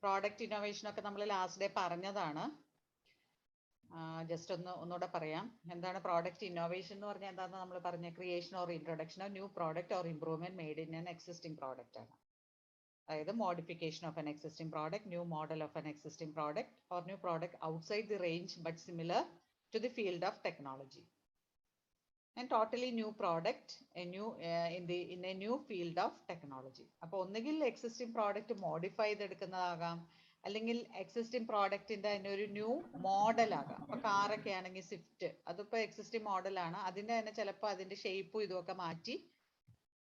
Product innovation ഒക്കെ നമ്മൾ last day പറഞ്ഞതാണ്. ജസ്റ്റ് ഒന്നുകൂടെ പറയാം. എന്താണ് പ്രോഡക്റ്റ് ഇന്നോവേഷൻ എന്ന് പറഞ്ഞാൽ എന്താണെന്ന് നമ്മൾ പറഞ്ഞ creation or introduction of new product or improvement made in an existing product ആണ്. അതായത് modification of an existing product, new model of an existing product or new product outside the range but similar to the field of technology. And totally new product in a new field of technology. അപ്പോൾ ഒന്നുകിൽ existing product modify ചെയ്തെടുക്കുന്നതാകാം, അല്ലെങ്കിൽ existing പ്രോഡക്റ്റിന്റെ തന്നെ ഒരു new model ആകാം. അപ്പൊ കാറൊക്കെ ആണെങ്കിൽ Swift, അതിപ്പോ എക്സിസ്റ്റിംഗ് മോഡലാണ്, അതിന്റെ തന്നെ ചിലപ്പോൾ അതിന്റെ ഷേപ്പും ഇതുമൊക്കെ മാറ്റി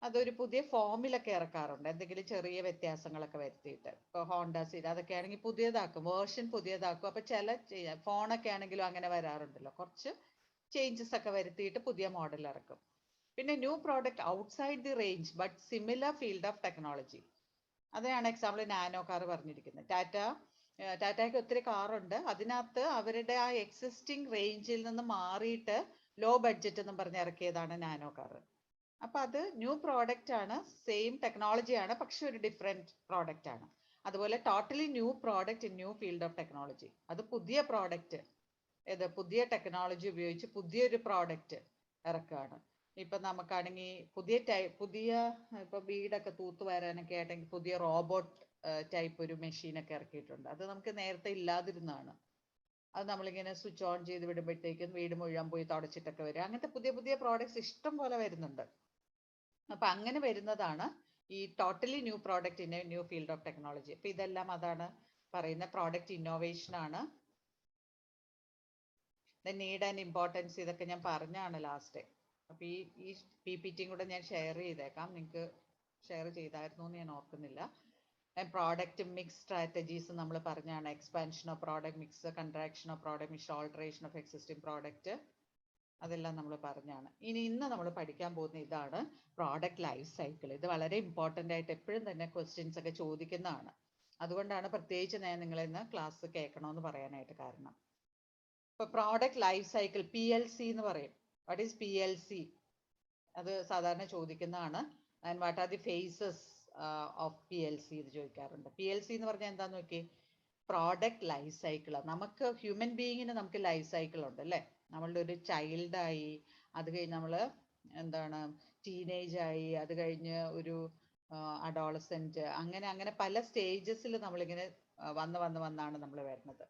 അതൊരു പുതിയ ഫോമിലൊക്കെ ഇറക്കാറുണ്ട്, എന്തെങ്കിലും ചെറിയ വ്യത്യാസങ്ങളൊക്കെ വരുത്തിയിട്ട്. ഇപ്പോൾ ഹോണ്ട സീരീസ് അതൊക്കെ ആണെങ്കിൽ പുതിയതാക്കും, വേർഷൻ പുതിയതാക്കും. അപ്പൊ ചില ഫോണൊക്കെ ആണെങ്കിലും അങ്ങനെ വരാറുണ്ടല്ലോ, കുറച്ച് ചേഞ്ചസ് ഒക്കെ വരുത്തിയിട്ട് പുതിയ മോഡൽ ഇറക്കും. പിന്നെ new product outside the range but similar field of technology. അതിനാണ് എക്സാമ്പിൾ നാനോ കാർ പറഞ്ഞിരിക്കുന്നത്. ടാറ്റയ്ക്ക് ഒത്തിരി കാറുണ്ട്, അതിനകത്ത് അവരുടെ ആ എക്സിസ്റ്റിംഗ് റേഞ്ചിൽ നിന്ന് മാറിയിട്ട് ലോ ബഡ്ജറ്റ് എന്നും പറഞ്ഞ് ഇറക്കിയതാണ് നാനോ കാർ. അപ്പൊ അത് ന്യൂ പ്രോഡക്റ്റ് ആണ്, സെയിം ടെക്നോളജി ആണ്, പക്ഷെ ഒരു ഡിഫറെന്റ് പ്രോഡക്റ്റ് ആണ്. അതുപോലെ totally new product in new field of technology, അത് പുതിയ പ്രോഡക്റ്റ്, പുതിയ ടെക്നോളജി ഉപയോഗിച്ച് പുതിയൊരു പ്രോഡക്റ്റ് ഇറക്കുകയാണ്. ഇപ്പൊ നമുക്കാണെങ്കിൽ പുതിയ ഇപ്പൊ വീടൊക്കെ തൂത്ത് വരാനൊക്കെ ആയിട്ടെങ്കിൽ പുതിയ റോബോട്ട് ടൈപ്പ് ഒരു മെഷീനൊക്കെ ഇറക്കിയിട്ടുണ്ട്. അത് നമുക്ക് നേരത്തെ ഇല്ലാതിരുന്നതാണ്. അത് നമ്മളിങ്ങനെ സ്വിച്ച് ഓൺ ചെയ്ത് വിടുമ്പോഴത്തേക്കും വീട് മുഴുവൻ പോയി തുടച്ചിട്ടൊക്കെ വരും. അങ്ങനത്തെ പുതിയ പുതിയ പ്രോഡക്ട്സ് ഇഷ്ടം പോലെ വരുന്നുണ്ട്. അപ്പൊ അങ്ങനെ വരുന്നതാണ് ഈ totally new product in A new field of technology. അപ്പൊ ഇതെല്ലാം അതാണ് പറയുന്ന പ്രോഡക്റ്റ് ഇന്നോവേഷൻ ആണ്. നീഡ് ആൻഡ് ഇമ്പോർട്ടൻസ് ഇതൊക്കെ ഞാൻ പറഞ്ഞാണ് ലാസ്റ്റ്. അപ്പൊ ഈ PPTയും കൂടെ ഞാൻ ഷെയർ ചെയ്തേക്കാം, നിങ്ങൾക്ക് ഷെയർ ചെയ്തായിരുന്നു എന്ന് ഞാൻ ഓർക്കുന്നില്ല. പ്രോഡക്റ്റ് മിക്സ് സ്ട്രാറ്റജീസ് നമ്മൾ പറഞ്ഞാണ്. Expansion of product mix, contraction of product mix, alteration of existing product, അതെല്ലാം നമ്മൾ പറഞ്ഞാണ്. ഇന്ന് നമ്മൾ പഠിക്കാൻ പോകുന്ന ഇതാണ് പ്രോഡക്റ്റ് ലൈഫ് സൈക്കിൾ. ഇത് വളരെ ഇമ്പോർട്ടൻ്റ് ആയിട്ട് എപ്പോഴും തന്നെ ക്വസ്റ്റ്യൻസ് ഒക്കെ ചോദിക്കുന്നതാണ്. അതുകൊണ്ടാണ് പ്രത്യേകിച്ച് ഞാൻ നിങ്ങളെ ഇന്ന് ക്ലാസ് കേൾക്കണമെന്ന് പറയാനായിട്ട് കാരണം. ഇപ്പൊ പ്രോഡക്റ്റ് ലൈഫ് സൈക്കിൾ PLC എന്ന് പറയും. What is PLC? അത് സാധാരണ ചോദിക്കുന്നതാണ്. And what are the phases of PLC എന്ന് ചോദിക്കാറുണ്ട്. PLC എന്ന് പറഞ്ഞാൽ എന്താന്ന് നോക്കി, പ്രോഡക്റ്റ് ലൈഫ് സൈക്കിൾ. നമുക്ക് ഹ്യൂമൻ ബീയിങ്ങിന് നമുക്ക് ലൈഫ് സൈക്കിൾ ഉണ്ട് അല്ലേ? നമ്മളുടെ ഒരു ചൈൽഡായി, അത് കഴിഞ്ഞ് നമ്മൾ എന്താണ് ടീനേജ് ആയി, അത് കഴിഞ്ഞ് ഒരു അഡോളസെന്റ്, അങ്ങനെ പല സ്റ്റേജസിൽ നമ്മളിങ്ങനെ വന്നാണ് നമ്മൾ വരുന്നത്.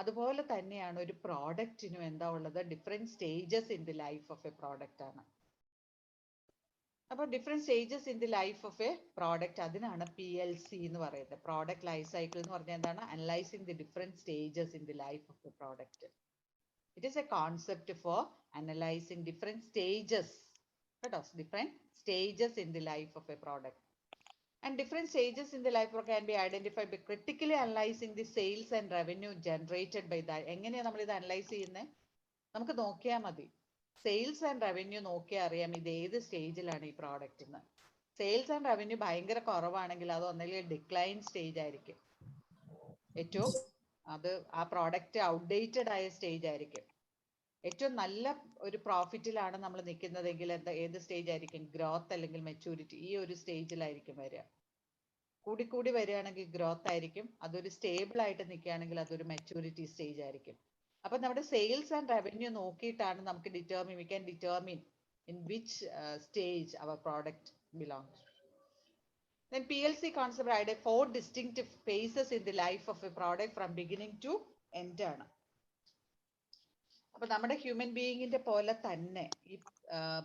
അതുപോലെ തന്നെയാണ് ഒരു പ്രോഡക്റ്റിനും എന്താ ഉള്ളത്, different stages in the life of a product ആണ്. അപ്പൊ different stages in the life of a product, അതിനാണ് PLC എന്ന് പറയുന്നത്. പ്രോഡക്റ്റ് ലൈഫ് സൈക്കിൾ എന്ന് പറഞ്ഞാൽ എന്താണ്? Analysing the different stages in the life of a product. It is a concept for analysing different stages, കേട്ടോ, different stages in the life of a product. And different stages in the life can be identified by critically analyzing the sales and revenue generated by that. എങ്ങനെയാ നമ്മൾ ഇത് analyse ചെയ്യുന്നത്? നമുക്ക് നോക്കിയാൽ മതി. Sales and revenue നോക്കിയാൽ അറിയാം ഇത് ഏത് സ്റ്റേജിലാണ് ഈ പ്രോഡക്റ്റിന്. സെയിൽസ് ആൻഡ് റവന്യൂ ഭയങ്കര കുറവാണെങ്കിൽ അത് ഒന്നെങ്കിൽ ഡിക്ലൈൻ സ്റ്റേജ് ആയിരിക്കും, ഏറ്റവും അത് ആ പ്രോഡക്റ്റ് ഔട്ട്ഡേറ്റഡ് ആയ സ്റ്റേജ് ആയിരിക്കും. ഏറ്റവും നല്ല ഒരു പ്രോഫിറ്റിലാണ് നമ്മൾ നിൽക്കുന്നതെങ്കിൽ ഏത് സ്റ്റേജ് ആയിരിക്കും? ഗ്രോത്ത് അല്ലെങ്കിൽ മെച്ചൂരിറ്റി, ഈ ഒരു സ്റ്റേജിലായിരിക്കും വരിക. കൂടിക്കൂടി വരികയാണെങ്കിൽ ഗ്രോത്ത് ആയിരിക്കും, അതൊരു സ്റ്റേബിൾ ആയിട്ട് നിൽക്കുകയാണെങ്കിൽ അതൊരു മെച്ചൂരിറ്റി സ്റ്റേജ് ആയിരിക്കും. അപ്പൊ നമ്മുടെ സെയിൽസ് ആൻഡ് റവന്യൂ നോക്കിയിട്ടാണ് നമുക്ക് we can determine in which stage our product belongs. Then PLC concept added 4 distinctive phases in the life of a product from beginning to end ആണ്. അപ്പൊ നമ്മുടെ ഹ്യൂമൻ ബീയിങ്ങിന്റെ പോലെ തന്നെ ഈ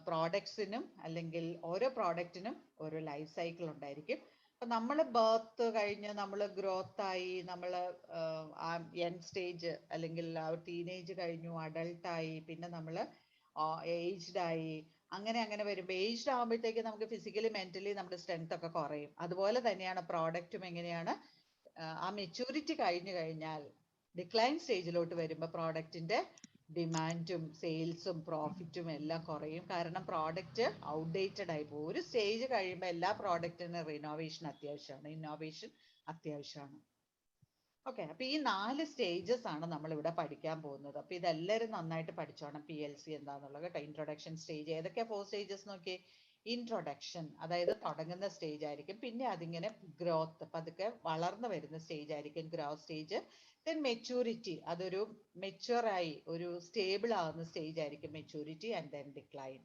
പ്രോഡക്ട്സിനും അല്ലെങ്കിൽ ഓരോ പ്രോഡക്റ്റിനും ഓരോ ലൈഫ് സൈക്കിൾ ഉണ്ടായിരിക്കും. അപ്പൊ നമ്മൾ ബർത്ത് കഴിഞ്ഞ് നമ്മൾ ഗ്രോത്ത് ആയി, നമ്മൾ ആ യങ് സ്റ്റേജ് അല്ലെങ്കിൽ ടീനേജ് കഴിഞ്ഞു, അഡൾട്ടായി, പിന്നെ നമ്മൾ ഏജ്ഡ് ആയി, അങ്ങനെ വരുമ്പോൾ ഏജ്ഡ് ആകുമ്പോഴത്തേക്ക് നമുക്ക് ഫിസിക്കലി മെന്റലി നമ്മുടെ സ്ട്രെങ്ത് ഒക്കെ കുറയും. അതുപോലെ തന്നെയാണ് പ്രോഡക്റ്റും. എങ്ങനെയാണ് ആ മെച്യൂരിറ്റി കഴിഞ്ഞു കഴിഞ്ഞാൽ ഡിക്ലൈൻ സ്റ്റേജിലോട്ട് വരുമ്പോൾ പ്രോഡക്റ്റിന്റെ ഡിമാൻഡും സെയിൽസും പ്രോഫിറ്റും എല്ലാം കുറയും. കാരണം പ്രോഡക്റ്റ് ഔട്ട്ഡേറ്റഡ് ആയി പോകും. ഒരു സ്റ്റേജ് കഴിയുമ്പോൾ എല്ലാ പ്രോഡക്റ്റിനും റിനോവേഷൻ അത്യാവശ്യമാണ്, ഇന്നോവേഷൻ അത്യാവശ്യമാണ്. ഓക്കെ, അപ്പൊ ഈ 4 സ്റ്റേജസ് ആണ് നമ്മൾ ഇവിടെ പഠിക്കാൻ പോകുന്നത്. അപ്പൊ ഇതെല്ലാവരും നന്നായിട്ട് പഠിച്ചോണം. PLC എന്താന്നുള്ളത് കേട്ടോ. ഇൻട്രൊഡക്ഷൻ സ്റ്റേജ് ഏതൊക്കെയാ 4 സ്റ്റേജസ് നോക്കി. ഇൻട്രൊഡക്ഷൻ, അതായത് തുടങ്ങുന്ന സ്റ്റേജ് ആയിരിക്കും. പിന്നെ അതിങ്ങനെ ഗ്രോത്ത്, പതുക്കെ വളർന്നു വരുന്ന സ്റ്റേജ് ആയിരിക്കും ഗ്രോത്ത് സ്റ്റേജ്. ദെൻ മെച്യൂരിറ്റി, അതൊരു മെച്യൂറായി ഒരു സ്റ്റേബിൾ ആവുന്ന സ്റ്റേജ് ആയിരിക്കും മെച്യൂരിറ്റി. And then decline.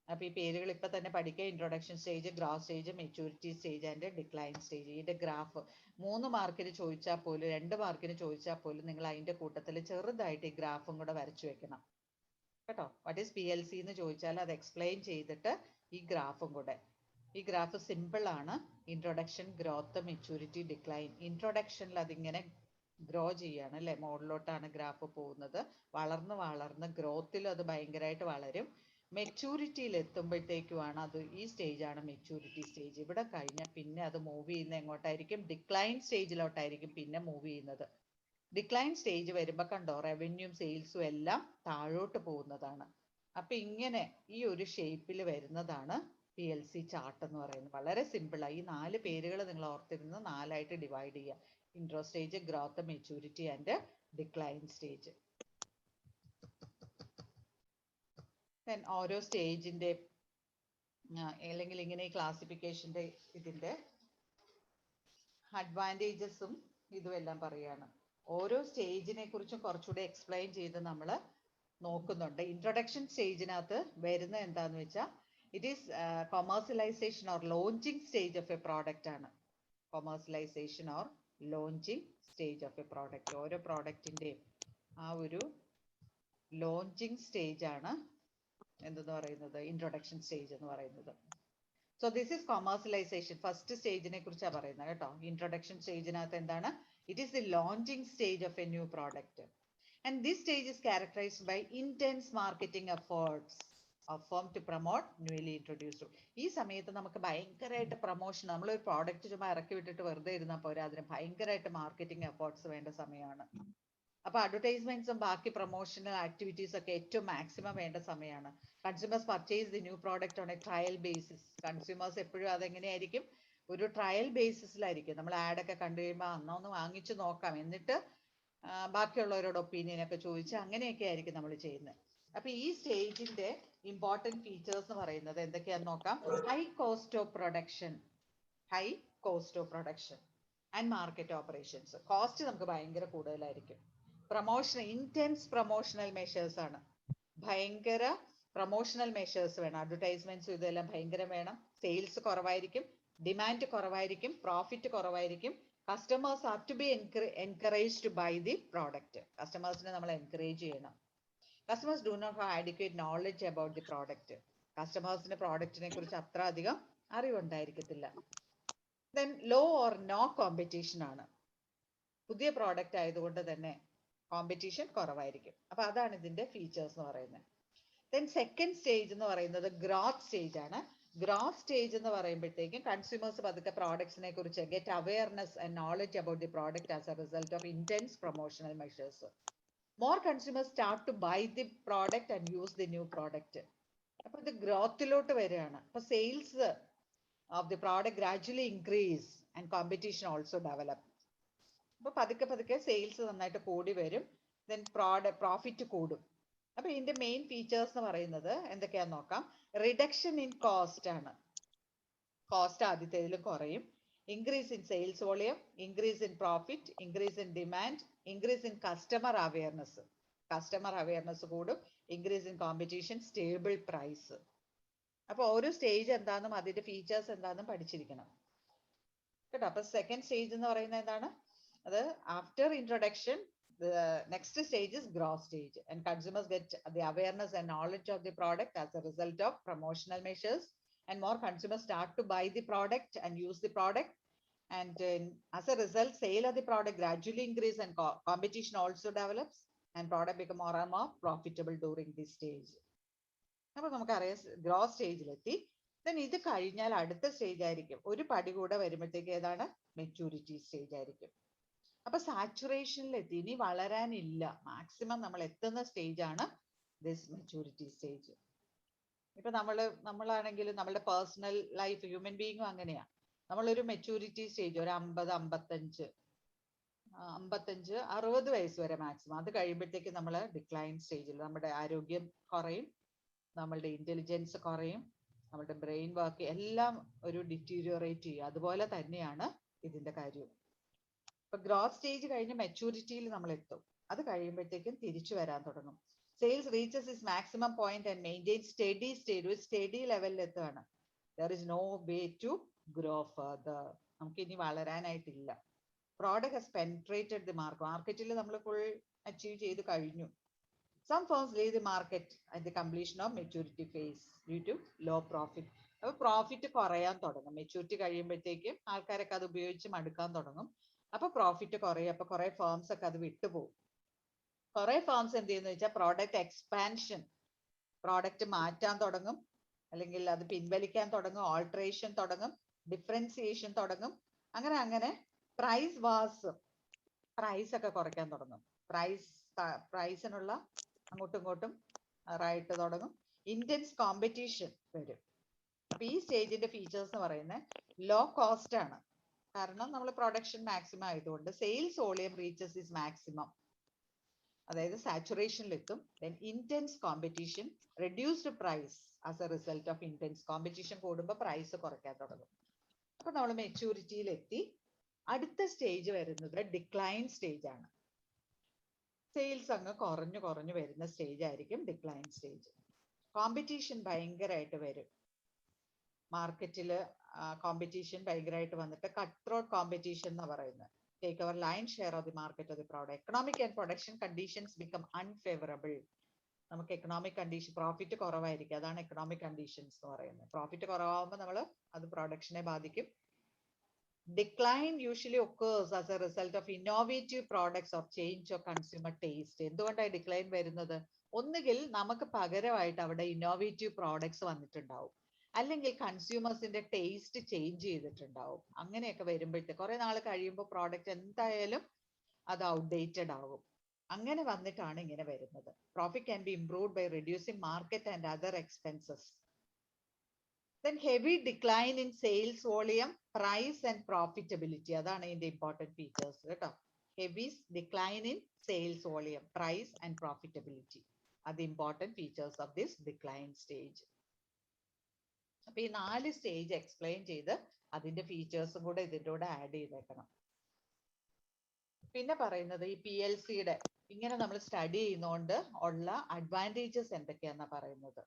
അപ്പൊ ഈ പേരുകൾ ഇപ്പൊ തന്നെ പഠിക്കുക. Introduction stage, growth stage, maturity stage and decline stage. ഇതിന്റെ ഗ്രാഫ് 3 മാർക്കിന് ചോദിച്ചാൽ പോലും 2 മാർക്കിന് ചോദിച്ചാൽ പോലും നിങ്ങൾ അതിന്റെ കൂട്ടത്തിൽ ചെറുതായിട്ട് ഈ ഗ്രാഫും കൂടെ വരച്ചു വെക്കണം കേട്ടോ. വാട്ട് ഈസ് PLC എന്ന് ചോദിച്ചാൽ അത് എക്സ്പ്ലെയിൻ ചെയ്തിട്ട് ഈ ഗ്രാഫും കൂടെ. ഈ ഗ്രാഫ് സിമ്പിൾ ആണ്. Introduction, growth, maturity, decline. ഇൻട്രൊഡക്ഷനിൽ അതിങ്ങനെ ഗ്രോ ചെയ്യാണ് അല്ലെ, മുകളിലോട്ടാണ് ഗ്രാഫ് പോകുന്നത്. വളർന്ന് വളർന്ന് ഗ്രോത്തിൽ അത് ഭയങ്കരമായിട്ട് വളരും. മെച്യൂരിറ്റിയിൽ എത്തുമ്പോഴത്തേക്കുമാണ് അത്, ഈ സ്റ്റേജ് ആണ് മെച്യൂരിറ്റി സ്റ്റേജ്. ഇവിടെ കഴിഞ്ഞാൽ പിന്നെ അത് മൂവ് ചെയ്യുന്നത് എങ്ങോട്ടായിരിക്കും? ഡിക്ലൈൻ സ്റ്റേജിലോട്ടായിരിക്കും പിന്നെ മൂവ് ചെയ്യുന്നത്. ഡിക്ലൈൻ സ്റ്റേജ് വരുമ്പോൾ കണ്ടോ, റവന്യൂം സെയിൽസും എല്ലാം താഴോട്ട് പോകുന്നതാണ്. അപ്പൊ ഇങ്ങനെ ഈ ഒരു ഷേപ്പിൽ വരുന്നതാണ് PLC ചാർട്ട് എന്ന് പറയുന്നത്. വളരെ സിമ്പിളായി. ഈ 4 പേരുകൾ നിങ്ങൾ ഓർത്തിരുന്ന് 4ആയിട്ട് ഡിവൈഡ് ചെയ്യുക. Intro stage, growth, maturity and decline stage. ഓരോ സ്റ്റേജിന്റെ അല്ലെങ്കിൽ ഇങ്ങനെ ഈ ക്ലാസിഫിക്കേഷന്റെ ഇതിന്റെ അഡ്വാൻറ്റേജസും ഇതും എല്ലാം പറയാണ്. ഓരോ സ്റ്റേജിനെ കുറിച്ചും കുറച്ചുകൂടെ എക്സ്പ്ലെയിൻ ചെയ്ത് നമ്മൾ നോക്കുന്നുണ്ട്. ഇൻട്രൊഡക്ഷൻ സ്റ്റേജിനകത്ത് വരുന്ന എന്താന്ന് വെച്ചാൽ it is commercialisation or launching stage of a product ആണ്. Commercialisation or launching stage of a product. ഓരോ പ്രോഡക്റ്റിന്റെയും ആ ഒരു ലോഞ്ചിങ് സ്റ്റേജ് ആണ് എന്തെന്ന് പറയുന്നത്, ഇൻട്രൊഡക്ഷൻ സ്റ്റേജ് എന്ന് പറയുന്നത്. So this is commercialisation. First സ്റ്റേജിനെ കുറിച്ചാണ് പറയുന്നത് കേട്ടോ. ഇൻട്രൊഡക്ഷൻ സ്റ്റേജിനകത്ത് എന്താണ്? It is the launching stage of a new product. And this stage is characterised by intense marketing efforts of firm to promote newly introduced. ഈ സമയത്ത് നമുക്ക് ഭയങ്കരമായിട്ട് പ്രൊമോഷൻ, നമ്മളൊരു പ്രോഡക്റ്റ് ചുമ്മാ ഇറക്കി വിട്ടിട്ട് വെറുതെ ഇരുന്നാൽ പോരാ, അതിന് ഭയങ്കരമായിട്ട് മാർക്കറ്റിംഗ് എഫേർട്സ് വേണ്ട സമയമാണ്. അപ്പൊ അഡ്വർടൈസ്മെന്റ്സും ബാക്കി പ്രൊമോഷണൽ ആക്ടിവിറ്റീസ് ഒക്കെ ഏറ്റവും മാക്സിമം വേണ്ട സമയമാണ്. Consumers purchase the new product on A trial basis. Consumers എപ്പോഴും അതെങ്ങനെയായിരിക്കും? ഒരു ട്രയൽ ബേസിസിലായിരിക്കും. നമ്മൾ ആഡൊക്കെ കണ്ടു കഴിയുമ്പോൾ അന്നാ ഒന്ന് വാങ്ങിച്ചു നോക്കാം, എന്നിട്ട് ബാക്കിയുള്ളവരോട് ഒപ്പീനിയൻ ഒക്കെ ചോദിച്ച് അങ്ങനെയൊക്കെ ആയിരിക്കും നമ്മൾ ചെയ്യുന്നത്. അപ്പൊ ഈ സ്റ്റേജിന്റെ ഇമ്പോർട്ടൻറ്റ് ഫീച്ചേഴ്സ് എന്ന് പറയുന്നത് എന്തൊക്കെയാന്ന് നോക്കാം. High cost of production, high cost of production and market operations. Cost നമുക്ക് ഭയങ്കര കൂടുതലായിരിക്കും. പ്രൊമോഷൻ, ഇന്റൻസ് പ്രൊമോഷണൽ മെഷേഴ്സ് ആണ്. ഭയങ്കര പ്രൊമോഷണൽ മെഷേഴ്സ് വേണം. അഡ്വർടൈസ്മെന്റ്സും ഇതെല്ലാം ഭയങ്കര വേണം. സെയിൽസ് കുറവായിരിക്കും, ഡിമാൻഡ് കുറവായിരിക്കും, പ്രോഫിറ്റ് കുറവായിരിക്കും. Customers are to be encourage to buy the product. കസ്റ്റമേഴ്സിനെ നമ്മൾ എൻകറേജ് ചെയ്യണം. Customers do not have adequate knowledge about the product. കസ്റ്റമേഴ്സിന് പ്രോഡക്റ്റിനെ കുറിച്ച് അത്ര അധികം അറിവുണ്ടായിരിക്കത്തില്ല. Then low or no competition ആണ്. പുതിയ പ്രോഡക്റ്റ് ആയതുകൊണ്ട് തന്നെ കോമ്പറ്റീഷൻ കുറവായിരിക്കും. അപ്പൊ അതാണ് ഇതിന്റെ ഫീച്ചേഴ്സ് എന്ന് പറയുന്നത്. ദെൻ സെക്കൻഡ് സ്റ്റേജ് എന്ന് പറയുന്നത് ഗ്രോത്ത് സ്റ്റേജ് ആണ്. ഗ്രോത്ത് സ്റ്റേജ് എന്ന് പറയുമ്പോഴത്തേക്കും കൺസ്യൂമേഴ്സ് പതുക്കെ പ്രോഡക്ട്സിനെ കുറിച്ച് get awareness and knowledge about the product as a result of intense promotional measures. More consumers start to buy the product and use the new product. അപ്പൊ ഇത് ഗ്രോത്തിലോട്ട് വരികയാണ്. അപ്പൊ sales of the product gradually increase and competition also develop. അപ്പൊ പതുക്കെ പതുക്കെ sales നന്നായിട്ട് കൂടി വരും. ദെൻ പ്രോഫിറ്റ് കൂടും. അപ്പൊ ഇതിന്റെ മെയിൻ ഫീച്ചേഴ്സ് എന്ന് പറയുന്നത് എന്തൊക്കെയാന്ന് നോക്കാം. റിഡക്ഷൻ ഇൻ കോസ്റ്റ് ആണ്. കോസ്റ്റ് ആദ്യത്തേതിൽ കുറയും. Increase in sales volume, increase in profit, increase in demand, increase in customer awareness. Customer awareness കൂടും. Increase in competition, stable price. അപ്പൊ ഓരോ സ്റ്റേജ് എന്താണെന്നും അതിന്റെ ഫീച്ചേഴ്സ് എന്താണെന്നും പഠിച്ചിരിക്കണം കേട്ടോ. അപ്പൊ സെക്കൻഡ് സ്റ്റേജ് എന്ന് പറയുന്നത് എന്താണ്? അത് after introduction, the next stage is growth stage, and consumers get the awareness and knowledge of the product as a result of promotional measures, and more consumers start to buy the product and use the product, and as a result sale of the product gradually increase and competition also develops, and product become more and more profitable during this stage. അപ്പൊ നമുക്കറിയാം growth സ്റ്റേജിലെത്തി. Then ഇത് കഴിഞ്ഞാൽ അടുത്ത stage ആയിരിക്കും, ഒരു പടി കൂടെ വരുമ്പോഴത്തേക്ക് ഏതാണ്? മെച്യൂരിറ്റി സ്റ്റേജ് ആയിരിക്കും. അപ്പൊ സാച്ചുറേഷനിലെത്തി, ഇനി വളരാനില്ല, മാക്സിമം നമ്മൾ എത്തുന്ന സ്റ്റേജ് ആണ് ദിസ് മെച്യൂരിറ്റി സ്റ്റേജ്. ഇപ്പൊ നമ്മളാണെങ്കിലും നമ്മുടെ പേഴ്സണൽ ലൈഫ്, ഹ്യൂമൻ ബീയിങ്ങും അങ്ങനെയാ. നമ്മളൊരു മെച്യൂരിറ്റി സ്റ്റേജ് ഒരു 50, 55, 60 വയസ്സ് വരെ മാക്സിമം. അത് കഴിയുമ്പോഴത്തേക്ക് നമ്മൾ ഡിക്ലൈൻ സ്റ്റേജിൽ, നമ്മുടെ ആരോഗ്യം കുറയും, നമ്മളുടെ ഇന്റലിജൻസ് കുറയും, നമ്മുടെ ബ്രെയിൻ വർക്ക് എല്ലാം ഒരു ഡിറ്റീരിയോറേറ്റ് ചെയ്യുക. അതുപോലെ തന്നെയാണ് ഇതിന്റെ കാര്യം. ഇപ്പൊ ഗ്രോത്ത് സ്റ്റേജ് കഴിഞ്ഞ് മെച്ചൂരിറ്റിയിൽ നമ്മൾ എത്തും. അത് കഴിയുമ്പോഴത്തേക്കും തിരിച്ചു വരാൻ തുടങ്ങും. Sales reaches is maximum point and maintain steady state, ഒരു സ്റ്റഡി ലെവലിൽ എത്തുകയാണ്. There is no way to grow further. നമുക്ക് ഇനി വളരാനായിട്ടില്ല. പ്രോഡക്റ്റ് ഹസ് പെനിട്രേറ്റഡ് ദി മാർക്കറ്റിൽ നമ്മൾ ഫുൾ അച്ചീവ് ചെയ്ത് കഴിഞ്ഞു. Some firms leave the market at the completion of maturity phase due to low profit. അപ്പോൾ പ്രോഫിറ്റ് കുറയാൻ തുടങ്ങും. മെച്യൂരിറ്റി കഴിയുമ്പോഴത്തേക്കും ആൾക്കാരൊക്കെ അത് ഉപയോഗിച്ച് മടുക്കാൻ തുടങ്ങും. അപ്പൊ പ്രോഫിറ്റ് കുറയും. അപ്പൊ കുറെ ഫേംസ് ഒക്കെ അത് വിട്ടുപോകും. കുറെ ഫേംസ് എന്ത് ചെയ്യുന്ന വെച്ചാൽ പ്രോഡക്റ്റ് എക്സ്പാൻഷൻ, പ്രോഡക്റ്റ് മാറ്റാൻ തുടങ്ങും, അല്ലെങ്കിൽ അത് പിൻവലിക്കാൻ തുടങ്ങും, ഓൾട്ടറേഷൻ തുടങ്ങും, ഡിഫറൻസിയേഷൻ തുടങ്ങും. അങ്ങനെ അങ്ങനെ പ്രൈസ് ഒക്കെ കുറയ്ക്കാൻ തുടങ്ങും. പ്രൈസിനുള്ള അങ്ങോട്ടും ഇങ്ങോട്ടും റൈറ്റ് തുടങ്ങും. ഇന്റൻസ് കോമ്പറ്റീഷൻ വരും. അപ്പൊ ഈ സ്റ്റേജിന്റെ ഫീച്ചേഴ്സ് എന്ന് പറയുന്നത് ലോ കോസ്റ്റ് ആണ്. കാരണം നമ്മൾ പ്രൊഡക്ഷൻ മാക്സിമം ആയതുകൊണ്ട് sales volume reaches is maximum, അതായത് സാച്ചുറേഷനിലെത്തും. Then intense competition, reduced price as a result of intense competition കൂടുമ്പോൾ പ്രൈസ് കുറയ്ക്കാൻ തുടങ്ങും. അപ്പൊ നമ്മൾ മെച്യൂരിറ്റിയിലെത്തി. അടുത്ത സ്റ്റേജ് വരുന്നത് ഡിക്ലൈൻ സ്റ്റേജ് ആണ്. സെയിൽസ് അങ്ങ് കുറഞ്ഞു വരുന്ന സ്റ്റേജ് ആയിരിക്കും ഡിക്ലൈൻ സ്റ്റേജ്. കോമ്പറ്റീഷൻ ഭയങ്കരമായിട്ട് വരും. മാർക്കറ്റിൽ കോമ്പറ്റീഷൻ ഭയങ്കരമായിട്ട് വന്നിട്ട് കട്ട് ത്രോട്ട് കോമ്പറ്റീഷൻ എന്ന് പറയുന്നത്, take our line share of the market of the product. Economic and production conditions become unfavourable. നമുക്ക് എക്കണോമിക് കണ്ടീഷൻ, പ്രോഫിറ്റ് കുറവായിരിക്കും. അതാണ് എക്കണോമിക് കണ്ടീഷൻസ് എന്ന് പറയുന്നത്. പ്രോഫിറ്റ് കുറവാകുമ്പോൾ നമ്മൾ അത് പ്രൊഡക്ഷനെ ബാധിക്കും. Decline usually occurs as a result of innovative products or change of consumer taste. എന്തുകൊണ്ടാണ് decline വരുന്നത്? ഒന്നുകിൽ നമുക്ക് പകരമായിട്ട് അവിടെ ഇന്നോവേറ്റീവ് പ്രോഡക്ട്സ് വന്നിട്ടുണ്ടാവും, അല്ലെങ്കിൽ കൺസ്യൂമേഴ്സിന്റെ ടേസ്റ്റ് ചേഞ്ച് ചെയ്തിട്ടുണ്ടാവും. അങ്ങനെയൊക്കെ വരുമ്പോഴത്തെ കുറെ നാൾ കഴിയുമ്പോൾ പ്രോഡക്റ്റ് എന്തായാലും അത് ഔട്ട്ഡേറ്റഡ് ആവും. അങ്ങനെ വന്നിട്ടാണ് ഇങ്ങനെ വരുന്നത്. Profit can be improved by reducing market and other expenses. Then heavy decline in sales volume, price and profitability. അതാണ് ഇതിന്റെ ഇമ്പോർട്ടന്റ് ഫീച്ചേഴ്സ് കേട്ടോ. Heavy decline in sales volume, price and profitability are the important features of this decline stage. അപ്പൊ ഈ 4 stage explain ചെയ്ത് അതിന്റെ ഫീച്ചേഴ്സും കൂടെ ഇതിന്റെ കൂടെ ആഡ് ചെയ്തേക്കണം. പിന്നെ പറയുന്നത് ഈ PLCയുടെ ഇങ്ങനെ നമ്മൾ സ്റ്റഡി ചെയ്യുന്നതുകൊണ്ട് ഉള്ള അഡ്വാൻറ്റേജസ് എന്തൊക്കെയാണെന്നാ പറയുന്നത്.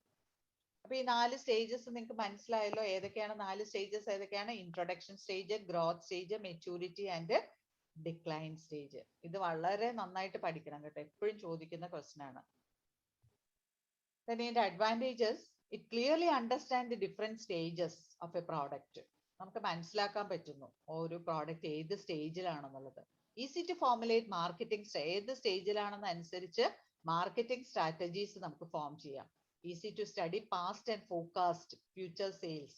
അപ്പൊ ഈ 4 സ്റ്റേജസ് നിങ്ങൾക്ക് മനസ്സിലായല്ലോ. ഏതൊക്കെയാണ് 4 സ്റ്റേജസ്? ഏതൊക്കെയാണ്? Introduction stage, growth stage, maturity and decline stage. ഇത് വളരെ നന്നായിട്ട് പഠിക്കണം കേട്ടോ, എപ്പോഴും ചോദിക്കുന്ന ക്വസ്റ്റ്യൻ ആണ്. ഇതിന്റെ advantages, it clearly understand the different stages of a product. നമുക്ക് മനസ്സിലാക്കാൻ പറ്റുന്നു ഒരു പ്രോഡക്റ്റ് ഏത് സ്റ്റേജിലാണെന്നുള്ളത്. ഈസി ടു ഫോർമുലേറ്റ് മാർക്കറ്റിംഗ്, ഏത് സ്റ്റേജിലാണെന്ന് അനുസരിച്ച് മാർക്കറ്റിംഗ് സ്ട്രാറ്റജീസ് നമുക്ക് ഫോം ചെയ്യാം. Easy to study past and forecast future sales.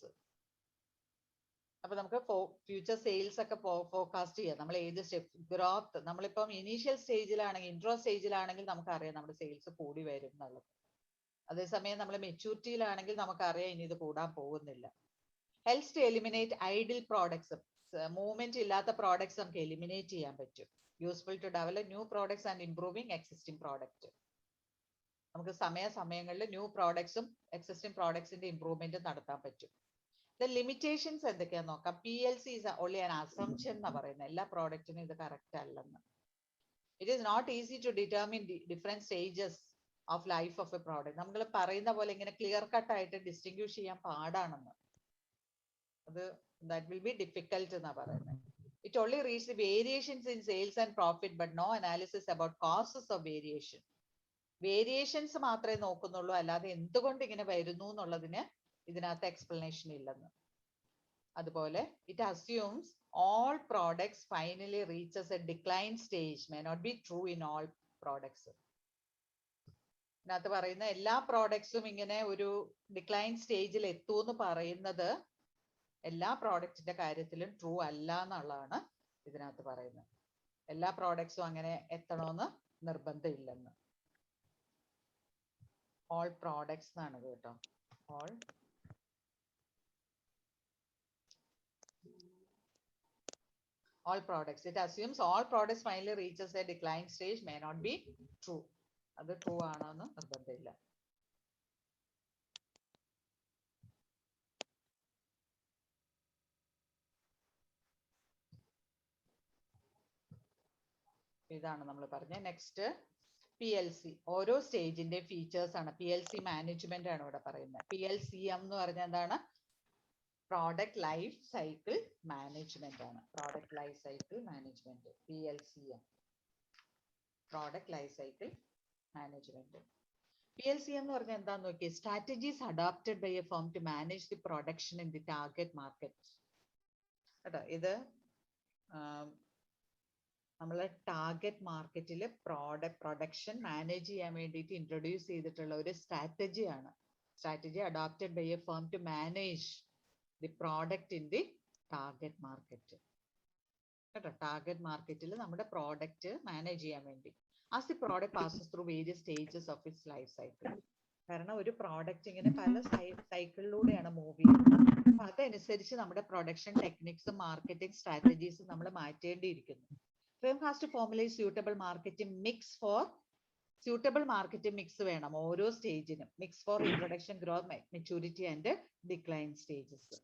അപ്പൊ നമുക്ക് ഫ്യൂച്ചർ സെയിൽസ് ഒക്കെ ഫോർകാസ്റ്റ് ചെയ്യാം. നമ്മൾ ഏത് സ്റ്റെപ്പ് ഗ്രോത്ത്, നമ്മളിപ്പം ഇനീഷ്യൽ സ്റ്റേജിലാണെങ്കിൽ, ഇൻട്രോ സ്റ്റേജിലാണെങ്കിൽ നമുക്കറിയാം നമ്മുടെ സെയിൽസ് കൂടി വരും എന്നുള്ളത്. അതേസമയം നമ്മൾ മെച്യൂരിറ്റിയിലാണെങ്കിൽ നമുക്കറിയാം ഇനി ഇത് കൂടാൻ പോകുന്നില്ല. Helps to eliminate idle products, movement ഇല്ലാത്ത പ്രോഡക്ട്സ് നമുക്ക് എലിമിനേറ്റ് ചെയ്യാൻ പറ്റും. Useful to develop new products and improving existing product. നമുക്ക് സമയങ്ങളിൽ ന്യൂ പ്രോഡക്ട്സും എക്സിസ്റ്റിംഗ് പ്രോഡക്ട്സിന്റെ ഇംപ്രൂവ്മെന്റും നടത്താൻ പറ്റും. ലിമിറ്റേഷൻസ് എന്തൊക്കെയാന്ന് നോക്കാം. PLC is only an assumption എന്നാ പറയുന്നത്. എല്ലാ പ്രോഡക്റ്റിനും ഇത് കറക്റ്റ് അല്ലെന്ന്. It is not easy to determine different stages of life of a product. നമ്മൾ പറയുന്ന പോലെ ഇങ്ങനെ ക്ലിയർ കട്ട് ആയിട്ട് ഡിസ്റ്റിങ്ക്വിഷ് ചെയ്യാൻ പാടാണെന്ന്. അത് ദാറ്റ് വിൽ ബി ഡിഫിക്കൽട്ട് എന്നാ പറയുന്നത്. It only reach the variations in sales and profit but no analysis about causes of variation. Variations മാത്രമേ നോക്കുന്നുള്ളൂ, അല്ലാതെ എന്തുകൊണ്ട് ഇങ്ങനെ വരുന്നു എന്നുള്ളതിന് ഇതിനകത്ത് എക്സ്പ്ലനേഷൻ ഇല്ലെന്ന്. അതുപോലെ it assumes all products finally reaches a decline stage may not be true in all products. ഇതിനകത്ത് പറയുന്ന എല്ലാ പ്രോഡക്ട്സും ഇങ്ങനെ ഒരു ഡിക്ലൈൻ സ്റ്റേജിൽ എത്തുമെന്ന് പറയുന്നത് എല്ലാ പ്രോഡക്റ്റിന്റെ കാര്യത്തിലും ട്രൂ അല്ല എന്നുള്ളതാണ് ഇതിനകത്ത് പറയുന്നത്. എല്ലാ പ്രോഡക്ട്സും അങ്ങനെ എത്തണമെന്ന് നിർബന്ധമില്ലെന്ന്. all products എന്നാണ് കേട്ടോ. all products. It assumes all products finally reaches a decline stage may not be true. അത് ട്രൂ ആണെന്ന് നിർബന്ധമില്ല. ഇതാണ് നമ്മൾ പറഞ്ഞ. Next PLC. ഓരോ സ്റ്റേജിന്റെ ഫീച്ചേഴ്സ് ആണ്. PLC മാനേജ്മെന്റ് ആണ് ഇവിടെ പറയുന്നത്. PLCM എന്ന് പറഞ്ഞാൽ എന്താണ്? പ്രോഡക്റ്റ് ലൈഫ് സൈക്കിൾ മാനേജ്മെന്റ് ആണ്. Product life cycle management, PLCM, product life cycle management. PLCM എന്ന് പറഞ്ഞാൽ എന്താന്ന് നോക്കിയേ, strategies adopted by a firm to manage the production in the target market. കേട്ടോ, ഇത് നമ്മൾ ടാർഗറ്റ് മാർക്കറ്റിൽ പ്രൊഡക്ഷൻ മാനേജ് ചെയ്യാൻ വേണ്ടിയിട്ട് ഇൻട്രൊഡ്യൂസ് ചെയ്തിട്ടുള്ള ഒരു സ്ട്രാറ്റജിയാണ്. Strategy adopted by a firm to manage the product in the target market. കേട്ടോ, ടാർഗറ്റ് മാർക്കറ്റിൽ നമ്മുടെ പ്രോഡക്റ്റ് മാനേജ് ചെയ്യാൻ വേണ്ടി. As the product passes through various stages of its life cycle. കാരണം ഒരു പ്രോഡക്റ്റ് ഇങ്ങനെ പല സൈക്കിളിലൂടെയാണ് മൂവ് ചെയ്യുന്നത്. അപ്പൊ അതനുസരിച്ച് നമ്മുടെ പ്രൊഡക്ഷൻ ടെക്നിക്സും മാർക്കറ്റിംഗ് സ്ട്രാറ്റജീസും നമ്മൾ മാറ്റേണ്ടിയിരിക്കുന്നു. Firm has to formulate suitable marketing mix for വേണം ഓരോ സ്റ്റേജിനും. Mix for introduction, growth, maturity and decline stages.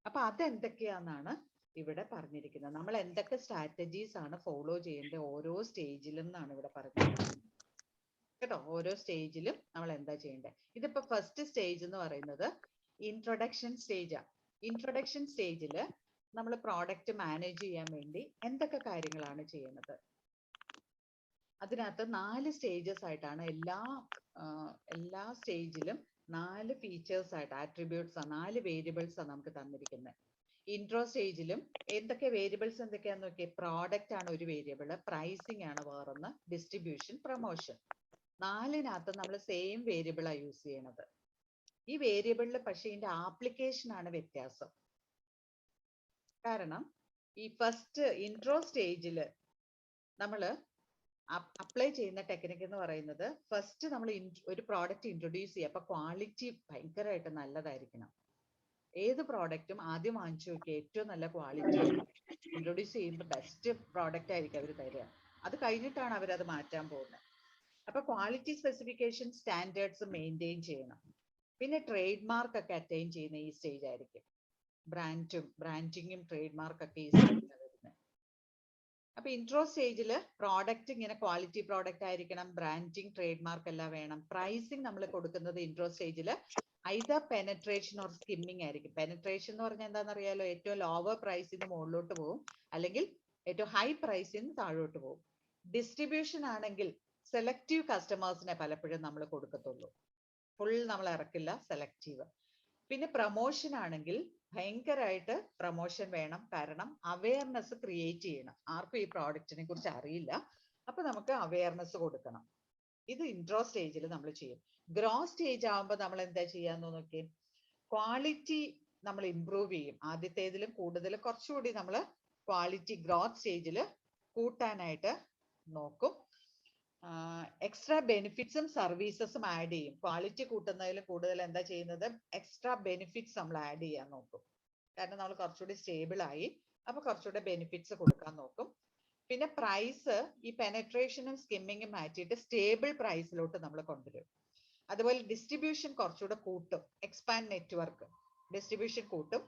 അപ്പൊ അതെന്തൊക്കെയാണെന്നാണ് ഇവിടെ പറഞ്ഞിരിക്കുന്നത്. നമ്മൾ എന്തൊക്കെ സ്ട്രാറ്റജീസ് ആണ് ഫോളോ ചെയ്യേണ്ടത് ഓരോ സ്റ്റേജിലും എന്നാണ് ഇവിടെ പറഞ്ഞിരിക്കുന്നത്. കേട്ടോ, ഓരോ സ്റ്റേജിലും നമ്മൾ എന്താ ചെയ്യേണ്ടത്. ഇതിപ്പോ ഫസ്റ്റ് സ്റ്റേജ് എന്ന് പറയുന്നത് ഇൻട്രൊഡക്ഷൻ സ്റ്റേജാണ്. ഇൻട്രൊഡക്ഷൻ സ്റ്റേജില് നമ്മൾ പ്രോഡക്റ്റ് മാനേജ് ചെയ്യാൻ വേണ്ടി എന്തൊക്കെ കാര്യങ്ങളാണ് ചെയ്യുന്നത്? അതിനകത്ത് 4 സ്റ്റേജസ് ആയിട്ടാണ് എല്ലാ സ്റ്റേജിലും 4 ഫീച്ചേഴ്സ് ആയിട്ട് ആട്രിബ്യൂട്ട്സ്, 4 വേരിയബിൾസ് ആണ് നമുക്ക് തന്നിരിക്കുന്നത്. ഇൻട്രോ സ്റ്റേജിലും എന്തൊക്കെ വേരിയബിൾസ് എന്തൊക്കെയാന്ന് നോക്കിയേ, പ്രോഡക്റ്റ് ആണ് ഒരു വേരിയബിൾ, പ്രൈസിങ് ആണ് വേറൊന്ന്, ഡിസ്ട്രിബ്യൂഷൻ, പ്രൊമോഷൻ. 4-നകത്ത് നമ്മൾ സെയിം വേരിയബിളാണ് യൂസ് ചെയ്യണത്. ഈ വേരിയബിളിൽ പക്ഷേ ഇതിന്റെ ആപ്ലിക്കേഷൻ ആണ് വ്യത്യാസം. കാരണം ഈ ഫസ്റ്റ് ഇൻട്രോ സ്റ്റേജിൽ നമ്മൾ അപ്ലൈ ചെയ്യുന്ന ടെക്നിക്ക് എന്ന് പറയുന്നത്, ഫസ്റ്റ് നമ്മൾ ഒരു പ്രോഡക്റ്റ് ഇൻട്രൊഡ്യൂസ് ചെയ്യുക. അപ്പൊ ക്വാളിറ്റി ഭയങ്കരമായിട്ട് നല്ലതായിരിക്കണം. ഏത് പ്രോഡക്റ്റും ആദ്യം വാങ്ങിച്ചു നോക്കിയ ഏറ്റവും നല്ല ക്വാളിറ്റി ഇൻട്രൊഡ്യൂസ് ചെയ്യുമ്പോൾ ബെസ്റ്റ് പ്രോഡക്റ്റ് ആയിരിക്കും അവർ തരിക. അത് കഴിഞ്ഞിട്ടാണ് അവരത് മാറ്റാൻ പോകുന്നത്. അപ്പൊ ക്വാളിറ്റി സ്പെസിഫിക്കേഷൻ സ്റ്റാൻഡേർഡ്സ് മെയിൻറ്റെയിൻ ചെയ്യണം. പിന്നെ ട്രേഡ് മാർക്ക് ഒക്കെ അറ്റൈൻ ചെയ്യുന്ന ഈ സ്റ്റേജ് ആയിരിക്കും. ബ്രാൻഡിങ്ങും ട്രേഡ് മാർക്ക് ഒക്കെ ഈ സ്റ്റേജിലാണ് വരുന്നത്. അപ്പൊ ഇൻട്രോ സ്റ്റേജിൽ പ്രോഡക്റ്റ് ഇങ്ങനെ ക്വാളിറ്റി പ്രോഡക്റ്റ് ആയിരിക്കണം, ബ്രാൻഡിങ്, ട്രേഡ് മാർക്ക് എല്ലാം വേണം. പ്രൈസിങ് നമ്മൾ കൊടുക്കുന്നത് ഇൻട്രോ സ്റ്റേജിൽ ഐദർ പെനട്രേഷൻ ഓർ സ്കിമ്മിങ് ആയിരിക്കും. പെനട്രേഷൻ എന്ന് പറഞ്ഞാൽ എന്താണെന്ന് അറിയാലോ, ഏറ്റവും ലോവർ പ്രൈസിന് മുകളിലോട്ട് പോകും, അല്ലെങ്കിൽ ഏറ്റവും ഹൈ പ്രൈസിന് താഴോട്ട് പോകും. ഡിസ്ട്രിബ്യൂഷൻ ആണെങ്കിൽ സെലക്റ്റീവ് കസ്റ്റമേഴ്സിനെ പലപ്പോഴും നമ്മൾ കൊടുക്കത്തുള്ളൂ, ഫുൾ നമ്മൾ ഇറക്കില്ല, സെലക്റ്റീവ്. പിന്നെ പ്രൊമോഷൻ ആണെങ്കിൽ ഭയങ്കരമായിട്ട് പ്രൊമോഷൻ വേണം. കാരണം അവയർനെസ് ക്രിയേറ്റ് ചെയ്യണം. ആർക്കും ഈ പ്രോഡക്റ്റിനെ കുറിച്ച് അറിയില്ല, അപ്പൊ നമുക്ക് അവയർനെസ് കൊടുക്കണം. ഇത് ഇൻട്രോ സ്റ്റേജിൽ നമ്മൾ ചെയ്യും. ഗ്രോ സ്റ്റേജ് ആവുമ്പോൾ നമ്മൾ എന്താ ചെയ്യാന്ന് നോക്കി, ക്വാളിറ്റി നമ്മൾ ഇംപ്രൂവ് ചെയ്യും. ആദ്യത്തേതിലും കൂടുതൽ കുറച്ചുകൂടി നമ്മൾ ക്വാളിറ്റി ഗ്രോത്ത് സ്റ്റേജിൽ കൂട്ടാനായിട്ട് നോക്കും. എക്സ്ട്രാ ബെനിഫിറ്റ്സും സർവീസസും ആഡ് ചെയ്യും. ക്വാളിറ്റി കൂട്ടുന്നതിൽ കൂടുതൽ എന്താ ചെയ്യുന്നത്, എക്സ്ട്രാ ബെനിഫിറ്റ്സ് നമ്മൾ ആഡ് ചെയ്യാൻ നോക്കും. കാരണം നമ്മൾ കുറച്ചുകൂടി സ്റ്റേബിൾ ആയി, അപ്പൊ കുറച്ചുകൂടി ബെനിഫിറ്റ്സ് കൊടുക്കാൻ നോക്കും. പിന്നെ പ്രൈസ് ഈ പെനട്രേഷനും സ്കിമ്മിങ്ങും മാറ്റിയിട്ട് സ്റ്റേബിൾ പ്രൈസിലോട്ട് നമ്മൾ കൊണ്ടുവരും. അതുപോലെ ഡിസ്ട്രിബ്യൂഷൻ കുറച്ചുകൂടെ കൂട്ടും, എക്സ്പാൻഡ് നെറ്റ്വർക്ക്, ഡിസ്ട്രിബ്യൂഷൻ കൂട്ടും.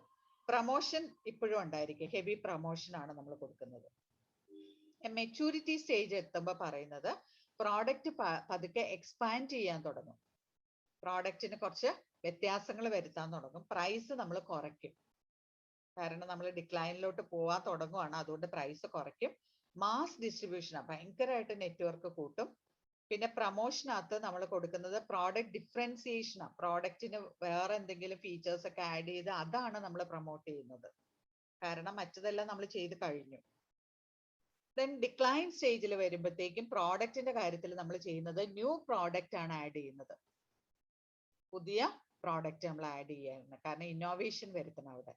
പ്രൊമോഷൻ ഇപ്പോഴും ഉണ്ടായിരിക്കും, ഹെവി പ്രൊമോഷൻ ആണ് നമ്മൾ കൊടുക്കുന്നത്. മെച്യൂരിറ്റി സ്റ്റേജ് എത്തുമ്പോൾ പറയുന്നത് പ്രോഡക്റ്റ് പതുക്കെ എക്സ്പാൻഡ് ചെയ്യാൻ തുടങ്ങും, പ്രോഡക്റ്റിന് കുറച്ച് വ്യത്യാസങ്ങൾ വരുത്താൻ തുടങ്ങും, പ്രൈസ് നമ്മൾ കുറയ്ക്കും. കാരണം നമ്മൾ ഡിക്ലൈനിലോട്ട് പോവാൻ തുടങ്ങുവാണ്, അതുകൊണ്ട് പ്രൈസ് കുറയ്ക്കും. മാസ് ഡിസ്ട്രിബ്യൂഷനാണ്, ഭയങ്കരമായിട്ട് നെറ്റ്വർക്ക് കൂട്ടും. പിന്നെ പ്രൊമോഷനകത്ത് നമ്മൾ കൊടുക്കുന്നത് പ്രോഡക്റ്റ് ഡിഫറൻസിയേഷനാണ്, പ്രോഡക്റ്റിന് വേറെ എന്തെങ്കിലും ഫീച്ചേഴ്സ് ഒക്കെ ആഡ് ചെയ്ത് അതാണ് നമ്മൾ പ്രൊമോട്ട് ചെയ്യുന്നത്. കാരണം മറ്റതെല്ലാം നമ്മൾ ചെയ്ത് കഴിഞ്ഞു. ദെൻ ഡിക്ലൈൻ സ്റ്റേജിൽ വരുമ്പോഴത്തേക്കും പ്രോഡക്റ്റിന്റെ കാര്യത്തിൽ നമ്മൾ ചെയ്യുന്നത് ന്യൂ പ്രോഡക്റ്റ് ആണ് ആഡ് ചെയ്യുന്നത്, പുതിയ പ്രോഡക്റ്റ് നമ്മൾ ആഡ് ചെയ്യുന്നത്. കാരണം ഇന്നോവേഷൻ വരുത്തണം അവിടെ.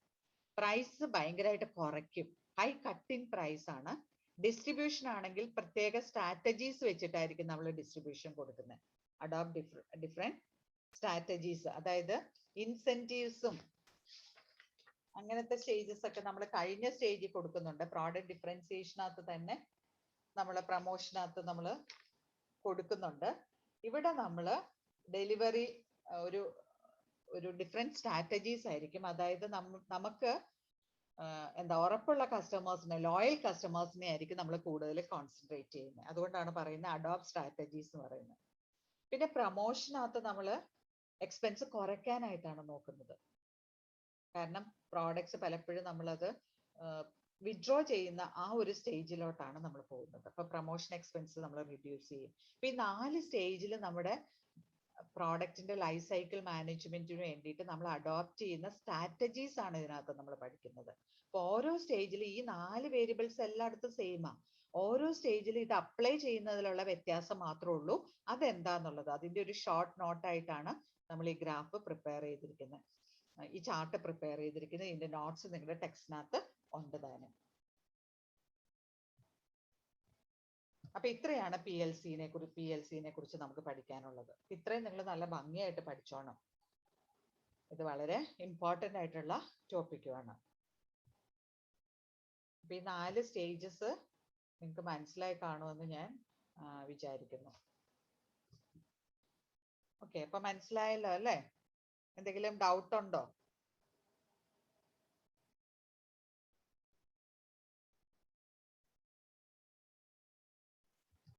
പ്രൈസ് ഭയങ്കരമായിട്ട് കുറയ്ക്കും, ഹൈ കട്ടിങ് പ്രൈസ് ആണ്. ഡിസ്ട്രിബ്യൂഷൻ ആണെങ്കിൽ പ്രത്യേക സ്ട്രാറ്റജീസ് വെച്ചിട്ടായിരിക്കും നമ്മൾ ഡിസ്ട്രിബ്യൂഷൻ കൊടുക്കുന്നത്. അഡോപ്റ്റ് ഡിഫറെന്റ് സ്ട്രാറ്റജീസ്, അതായത് ഇൻസെന്റീവ്സും അങ്ങനത്തെ സ്റ്റേജസ് ഒക്കെ നമ്മൾ കഴിഞ്ഞ സ്റ്റേജിൽ കൊടുക്കുന്നുണ്ട്. പ്രോഡക്റ്റ് ഡിഫറൻസിയേഷനകത്ത് തന്നെ നമ്മൾ പ്രൊമോഷനകത്ത് നമ്മൾ കൊടുക്കുന്നുണ്ട്. ഇവിടെ നമ്മൾ ഡെലിവറി ഒരു ഡിഫറെന്റ് സ്ട്രാറ്റജീസ് ആയിരിക്കും. അതായത് നമുക്ക് എന്താ ഉറപ്പുള്ള കസ്റ്റമേഴ്സിനെ, ലോയൽ കസ്റ്റമേഴ്സിനെ ആയിരിക്കും നമ്മൾ കൂടുതൽ കോൺസെൻട്രേറ്റ് ചെയ്യുന്നത്. അതുകൊണ്ടാണ് പറയുന്നത് അഡോപ്റ്റ് സ്ട്രാറ്റജീസ് എന്ന് പറയുന്നത്. പിന്നെ പ്രൊമോഷനകത്ത് നമ്മൾ എക്സ്പെൻസ് കുറയ്ക്കാനായിട്ടാണ് നോക്കുന്നത്. കാരണം പ്രോഡക്ട്സ് പലപ്പോഴും നമ്മളത് വിഡ്രോ ചെയ്യുന്ന ആ ഒരു സ്റ്റേജിലോട്ടാണ് നമ്മൾ പോകുന്നത്. അപ്പൊ പ്രൊമോഷൻ എക്സ്പെൻസ് നമ്മൾ റിഡ്യൂസ് ചെയ്യും. ഇപ്പൊ ഈ 4 സ്റ്റേജിൽ നമ്മുടെ പ്രോഡക്റ്റിന്റെ ലൈഫ് സൈക്കിൾ മാനേജ്മെന്റിന് വേണ്ടിയിട്ട് നമ്മൾ അഡോപ്റ്റ് ചെയ്യുന്ന സ്ട്രാറ്റജീസ് ആണ് ഇതിനകത്ത് നമ്മൾ പഠിക്കുന്നത്. അപ്പൊ ഓരോ സ്റ്റേജിൽ ഈ 4 വേരിയബിൾസ് എല്ലായിടത്തും സെയിമാ. ഓരോ സ്റ്റേജിൽ ഇത് അപ്ലൈ ചെയ്യുന്നതിലുള്ള വ്യത്യാസം മാത്രമേ ഉള്ളൂ. അതെന്താന്നുള്ളത് അതിന്റെ ഒരു ഷോർട്ട് നോട്ടായിട്ടാണ് നമ്മൾ ഈ ഗ്രാഫ് പ്രിപ്പയർ ചെയ്തിരിക്കുന്നത്, ഈ ചാർട്ട് പ്രിപ്പയർ ചെയ്തിരിക്കുന്നത്. ഇതിന്റെ നോട്ട്സ് നിങ്ങളുടെ ടെക്സ്റ്റിനകത്ത് ഉണ്ട് തന്നെ. അപ്പൊ ഇത്രയാണ് പി എൽ സിനെ കുറിച്ച് നമുക്ക് പഠിക്കാനുള്ളത്. ഇത്രയും നിങ്ങൾ നല്ല ഭംഗിയായിട്ട് പഠിച്ചോണം. ഇത് വളരെ ഇമ്പോർട്ടന്റ് ആയിട്ടുള്ള ടോപ്പിക്കുമാണ്. അപ്പൊ ഈ 4 സ്റ്റേജസ് നിങ്ങൾക്ക് മനസ്സിലായി കാണുമെന്ന് ഞാൻ വിചാരിക്കുന്നു. ഓക്കെ, അപ്പൊ മനസ്സിലായല്ലോ അല്ലേ? എന്തെങ്കിലും ഡൗട്ട് ഉണ്ടോ?